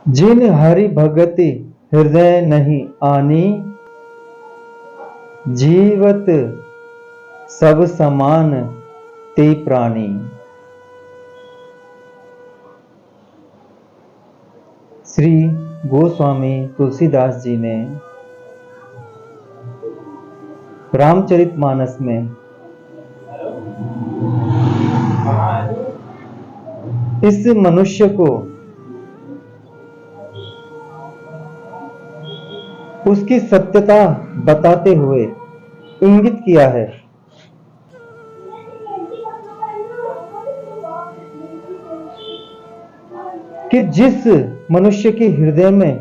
जिन हरि भगति हृदय नहीं आनी, जीवत सब समान ते प्राणी। श्री गोस्वामी तुलसीदास जी ने रामचरितमानस में इस मनुष्य को उसकी सत्यता बताते हुए इंगित किया है कि जिस मनुष्य के हृदय में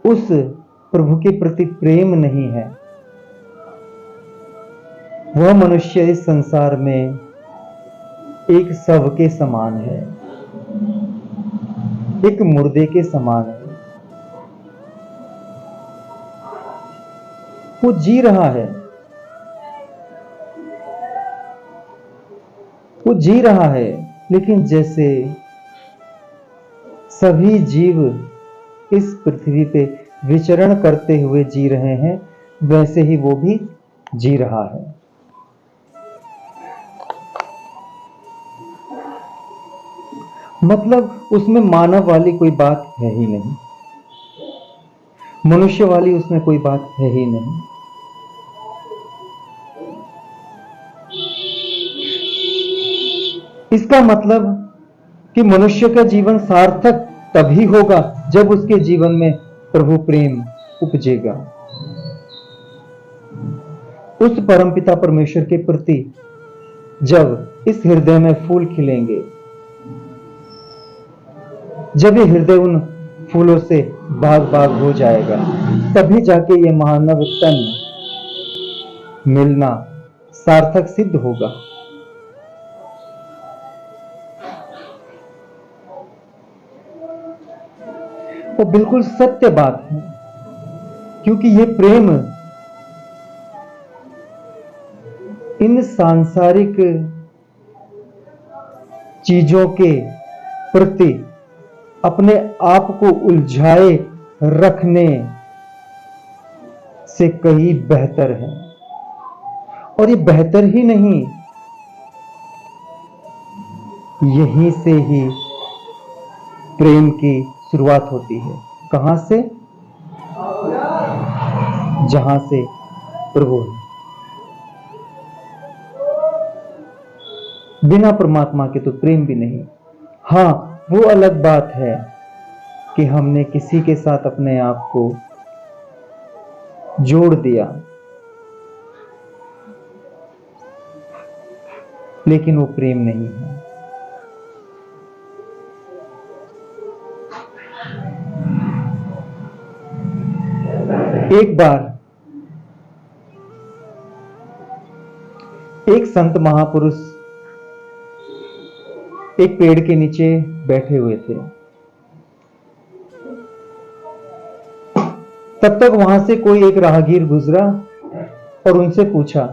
उस प्रभु के प्रति प्रेम नहीं है, वह मनुष्य इस संसार में एक शव के समान है, एक मुर्दे के समान है। वो जी रहा है, वो जी रहा है, लेकिन जैसे सभी जीव इस पृथ्वी पे विचरण करते हुए जी रहे हैं, वैसे ही वो भी जी रहा है। मतलब उसमें मानव वाली कोई बात है ही नहीं, मनुष्य वाली उसमें कोई बात है ही नहीं। इसका मतलब कि मनुष्य का जीवन सार्थक तभी होगा जब उसके जीवन में प्रभु प्रेम उपजेगा। उस परमपिता परमेश्वर के प्रति जब इस हृदय में फूल खिलेंगे, जब ये हृदय उन फूलों से बाग बाग हो जाएगा, तभी जाके ये मानव तन मिलना सार्थक सिद्ध होगा। वो बिल्कुल सत्य बात है, क्योंकि ये प्रेम इन सांसारिक चीजों के प्रति अपने आप को उलझाए रखने से कहीं बेहतर है। और ये बेहतर ही नहीं, यहीं से ही प्रेम की शुरुआत होती है। कहां से? जहां से प्रभु है। बिना परमात्मा के तो प्रेम भी नहीं। हां, वो अलग बात है कि हमने किसी के साथ अपने आप को जोड़ दिया, लेकिन वो प्रेम नहीं है। एक बार एक संत महापुरुष एक पेड़ के नीचे बैठे हुए थे। तब तक वहां से कोई एक राहगीर गुजरा और उनसे पूछा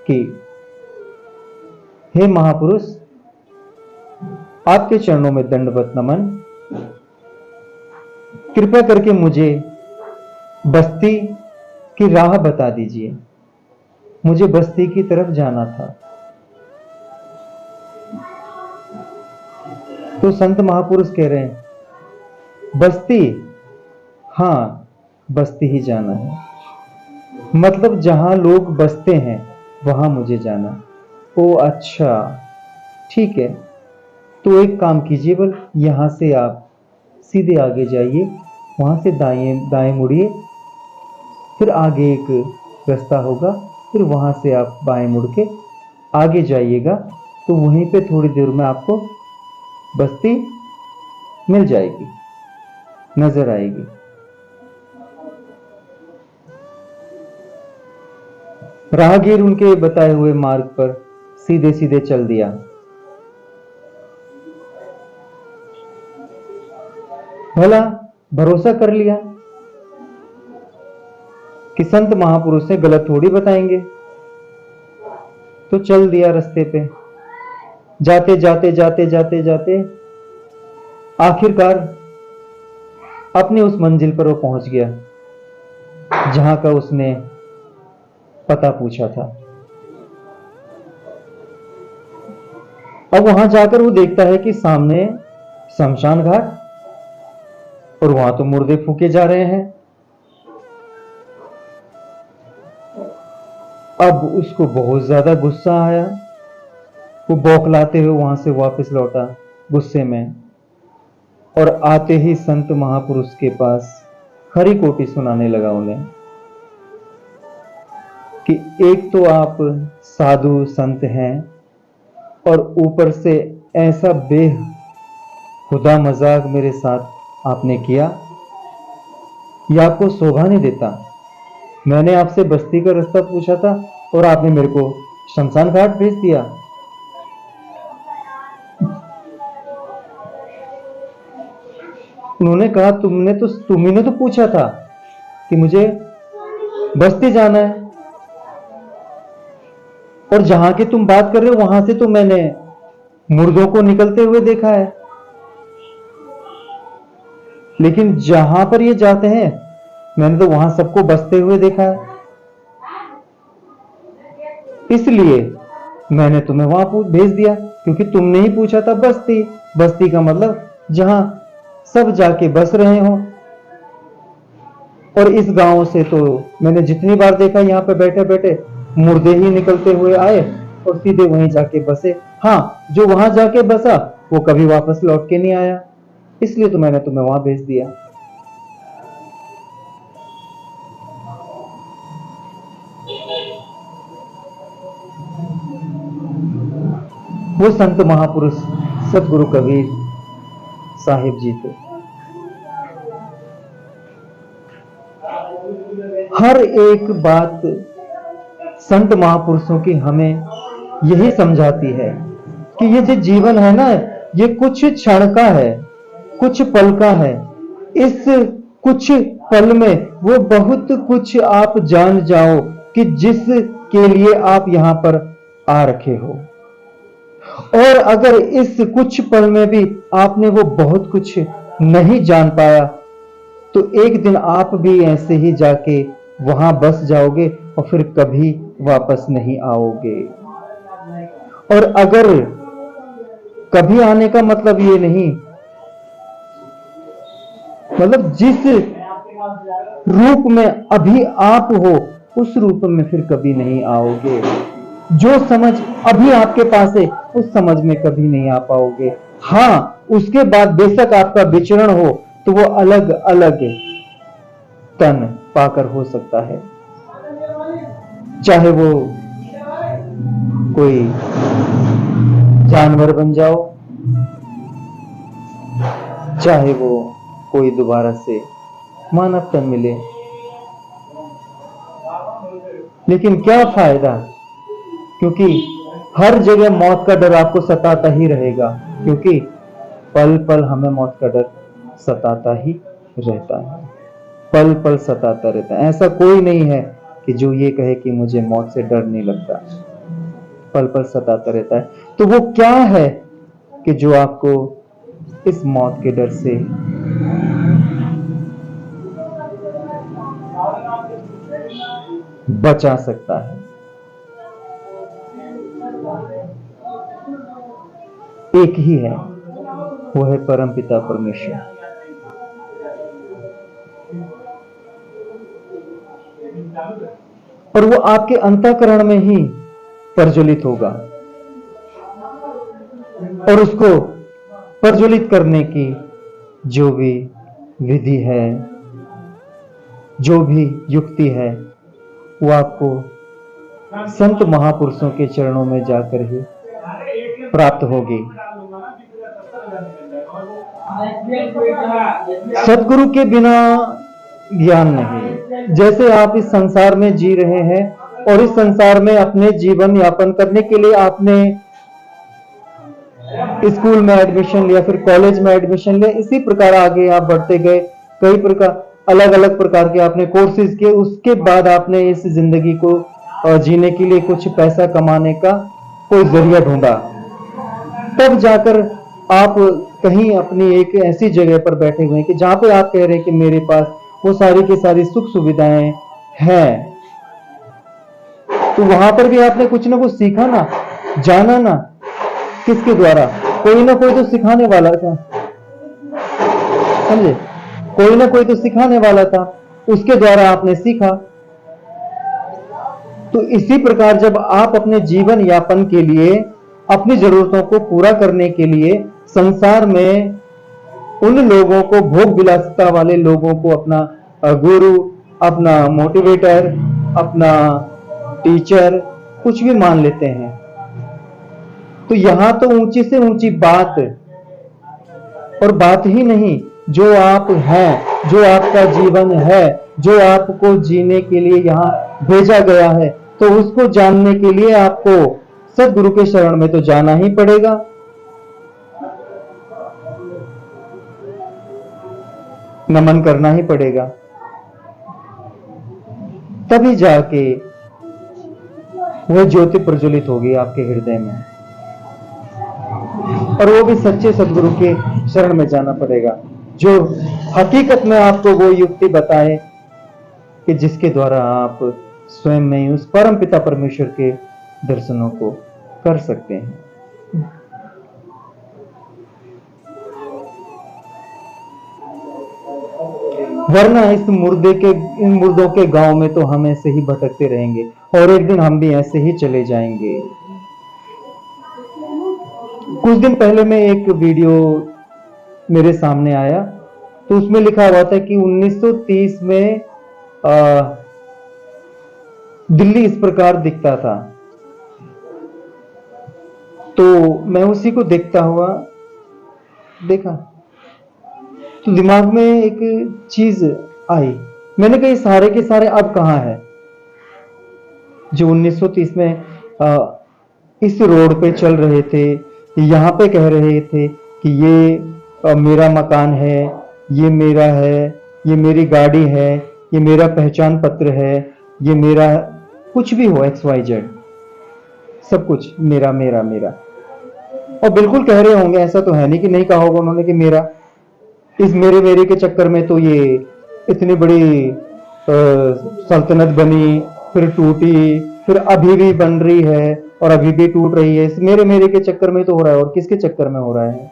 कि हे महापुरुष, आपके चरणों में दंडवत नमन, कृपया करके मुझे बस्ती की राह बता दीजिए, मुझे बस्ती की तरफ जाना था। तो संत महापुरुष कह रहे हैं, बस्ती? हाँ, बस्ती ही जाना है। मतलब जहां लोग बसते हैं वहां मुझे जाना। ओ अच्छा, ठीक है, तो एक काम कीजिए, बल यहां से आप सीधे आगे जाइए, वहां से दाएं मुड़िए, फिर आगे एक रास्ता होगा, फिर वहां से आप बाएं मुड़ के आगे जाइएगा, तो वहीं पे थोड़ी देर में आपको बस्ती मिल जाएगी, नजर आएगी। राहगीर उनके बताए हुए मार्ग पर सीधे सीधे चल दिया। भला भरोसा कर लिया कि संत महापुरुष से गलत थोड़ी बताएंगे, तो चल दिया रास्ते पे। जाते जाते जाते जाते जाते आखिरकार अपनी उस मंजिल पर वो पहुंच गया जहां का उसने पता पूछा था। अब वहां जाकर वो देखता है कि सामने शमशान घाट और वहां तो मुर्दे फूके जा रहे हैं। अब उसको बहुत ज्यादा गुस्सा आया। वो बौखलाते हुए वहां से वापस लौटा गुस्से में, और आते ही संत महापुरुष के पास खरी खोटी सुनाने लगा उन्हें कि एक तो आप साधु संत हैं और ऊपर से ऐसा बेहुदा मजाक मेरे साथ आपने किया, यह आपको शोभा नहीं देता। मैंने आपसे बस्ती का रास्ता पूछा था और आपने मेरे को शमशान घाट भेज दिया। उन्होंने कहा तुम्ही तो पूछा था कि मुझे बस्ती जाना है, और जहां की तुम बात कर रहे हो वहां से तो मैंने मुर्दों को निकलते हुए देखा है, लेकिन जहां पर ये जाते हैं मैंने तो वहां सबको बसते हुए देखा है। इसलिए मैंने तुम्हें वहां भेज दिया, क्योंकि तुमने ही पूछा था बस्ती। बस्ती का मतलब जहां सब जाके बस रहे हो। और इस गांव से तो मैंने जितनी बार देखा यहां पे बैठे बैठे मुर्दे ही निकलते हुए आए और सीधे वहीं जाके बसे। हाँ, जो वहां जाके बसा वो कभी वापस लौट के नहीं आया, इसलिए तो मैंने तुम्हें वहां भेज दिया। वो संत महापुरुष सतगुरु कबीर साहिब जी थे। हर एक बात संत महापुरुषों की हमें यही समझाती है कि ये जो जीवन है ना, ये कुछ क्षण का है, कुछ पल का है। इस कुछ पल में वो बहुत कुछ आप जान जाओ कि जिस के लिए आप यहां पर आ रखे हो। और अगर इस कुछ पल में भी आपने वो बहुत कुछ नहीं जान पाया तो एक दिन आप भी ऐसे ही जाके वहां बस जाओगे और फिर कभी वापस नहीं आओगे। और अगर कभी आने का मतलब ये नहीं, मतलब जिस रूप में अभी आप हो उस रूप में फिर कभी नहीं आओगे। जो समझ अभी आपके पास है उस समझ में कभी नहीं आ पाओगे। हाँ, उसके बाद बेशक आपका विचरण हो तो वो अलग अलग तन पाकर हो सकता है, चाहे वो कोई जानवर बन जाओ, चाहे वो कोई दोबारा से मानव तन मिले। लेकिन क्या फायदा, क्योंकि हर जगह मौत का डर आपको सताता ही रहेगा, क्योंकि पल पल हमें मौत का डर सताता ही रहता है, पल पल सताता रहता है। ऐसा कोई नहीं है कि जो ये कहे कि मुझे मौत से डर नहीं लगता, पल पल सताता रहता है। तो वो क्या है कि जो आपको इस मौत के डर से बचा सकता है? एक ही है, वो है परमपिता परमेश्वर। और वो आपके अंतःकरण में ही प्रज्वलित होगा, और उसको प्रज्वलित करने की जो भी विधि है, जो भी युक्ति है, वो आपको संत महापुरुषों के चरणों में जाकर ही प्राप्त होगी। सदगुरु के बिना ज्ञान नहीं। जैसे आप इस संसार में जी रहे हैं और इस संसार में अपने जीवन यापन करने के लिए आपने स्कूल में एडमिशन लिया, फिर कॉलेज में एडमिशन लिया, इसी प्रकार आगे आप बढ़ते गए। कई प्रकार अलग अलग प्रकार के आपने कोर्सेज किए, उसके बाद आपने इस जिंदगी को जीने के लिए कुछ पैसा कमाने का कोई जरिया ढूंढा, तब जाकर आप कहीं अपनी एक ऐसी जगह पर बैठे हुए हैं कि जहां पे आप कह रहे हैं कि मेरे पास वो सारी की सारी सुख सुविधाएं हैं, तो वहां पर भी आपने कुछ ना कुछ सीखा ना, जाना ना। किसके द्वारा? कोई ना कोई तो सिखाने वाला था, समझे? कोई ना कोई तो सिखाने वाला था, उसके द्वारा आपने सीखा। तो इसी प्रकार जब आप अपने जीवन यापन के लिए, अपनी जरूरतों को पूरा करने के लिए संसार में उन लोगों को, भोग विलासिता वाले लोगों को अपना गुरु, अपना मोटिवेटर, अपना टीचर, कुछ भी मान लेते हैं, तो यहां तो ऊंची से ऊंची बात, और बात ही नहीं, जो आप हैं, जो आपका जीवन है, जो आपको जीने के लिए यहां भेजा गया है, तो उसको जानने के लिए आपको सदगुरु के शरण में तो जाना ही पड़ेगा। नमन करना ही पड़ेगा, तभी जाके वह ज्योति प्रज्वलित होगी आपके हृदय में, और वो भी सच्चे सदगुरु के शरण में जाना पड़ेगा, जो हकीकत में आपको वो युक्ति बताए कि जिसके द्वारा आप स्वयं में ही उस परम पिता परमेश्वर के दर्शनों को कर सकते हैं। वरना इन मुर्दों के गांव में तो हम ऐसे ही भटकते रहेंगे, और एक दिन हम भी ऐसे ही चले जाएंगे। कुछ दिन पहले में एक वीडियो मेरे सामने आया, तो उसमें लिखा हुआ था कि 1930 में दिल्ली इस प्रकार दिखता था। तो मैं उसी को देखता हुआ देखा, तो दिमाग में एक चीज आई। मैंने कहा ये सारे के सारे अब कहां है, जो 1930 में इस रोड पे चल रहे थे, यहां पे कह रहे थे कि ये मेरा मकान है, ये मेरा है, ये मेरी गाड़ी है, ये मेरा पहचान पत्र है, ये मेरा कुछ भी हो, XYZ, सब कुछ मेरा मेरा मेरा। और बिल्कुल कह रहे होंगे, ऐसा तो है नहीं कि नहीं कहा होगा उन्होंने कि मेरा। इस मेरे मेरे के चक्कर में तो ये इतनी बड़ी सल्तनत बनी, फिर टूटी, फिर अभी भी बन रही है, और अभी भी टूट रही है। इस मेरे मेरे के चक्कर में तो हो रहा है, और किसके चक्कर में हो रहा है?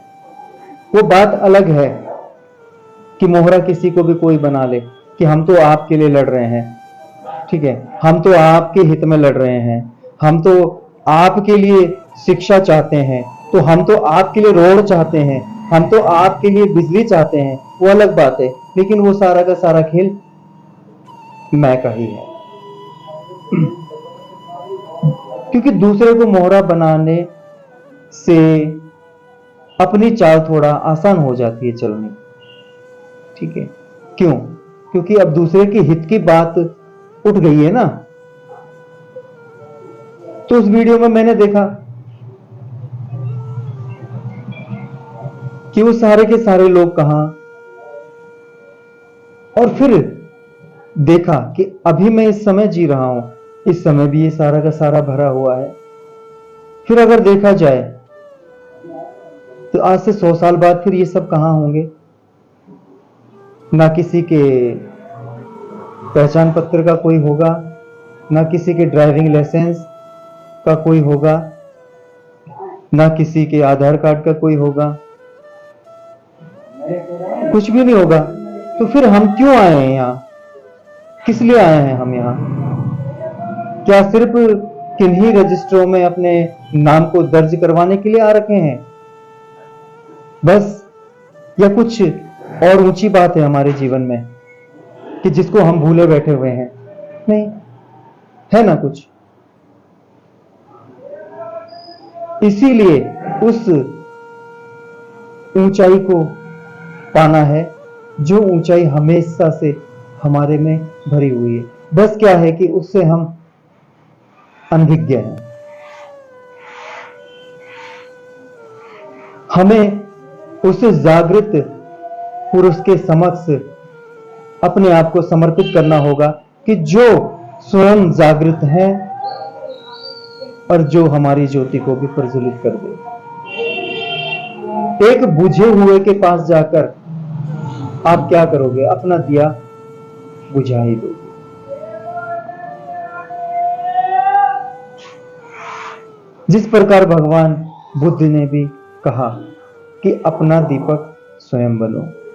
वो बात अलग है कि मोहरा किसी को भी कोई बना ले कि हम तो आपके लिए लड़ रहे हैं, ठीक है, हम तो आपके हित में लड़ रहे हैं, हम तो आपके लिए शिक्षा चाहते हैं, तो हम तो आपके लिए रोड चाहते हैं, हम तो आपके लिए बिजली चाहते हैं, वो अलग बात है। लेकिन वो सारा का सारा खेल मैं का ही है। क्योंकि दूसरे को मोहरा बनाने से अपनी चाल थोड़ा आसान हो जाती है चलनी, ठीक है। क्यों? क्योंकि अब दूसरे के हित की बात उठ गई है ना। तो उस वीडियो में मैंने देखा कि वो सारे के सारे लोग कहां, और फिर देखा कि अभी मैं इस समय जी रहा हूं, इस समय भी ये सारा का सारा भरा हुआ है। फिर अगर देखा जाए तो आज से 100 साल बाद फिर ये सब कहां होंगे? ना किसी के पहचान पत्र का कोई होगा, ना किसी के ड्राइविंग लाइसेंस का कोई होगा, ना किसी के आधार कार्ड का कोई होगा, कुछ भी नहीं होगा। तो फिर हम क्यों आए हैं यहां? किस लिए आए हैं हम यहां? क्या सिर्फ किन्हीं रजिस्टरों में अपने नाम को दर्ज करवाने के लिए आ रखे हैं बस? या कुछ और ऊंची बात है हमारे जीवन में कि जिसको हम भूले बैठे हुए हैं? नहीं है ना कुछ। इसीलिए उस ऊंचाई को पाना है जो ऊंचाई हमेशा से हमारे में भरी हुई है। बस क्या है कि उससे हम अनभिज्ञ हैं। हमें उस जागृत पुरुष के समक्ष अपने आप को समर्पित करना होगा कि जो स्वयं जागृत है और जो हमारी ज्योति को भी प्रज्वलित कर दे। एक बुझे हुए के पास जाकर आप क्या करोगे? अपना दिया बुझा ही दोगे। जिस प्रकार भगवान बुद्ध ने भी कहा कि अपना दीपक स्वयं बनो।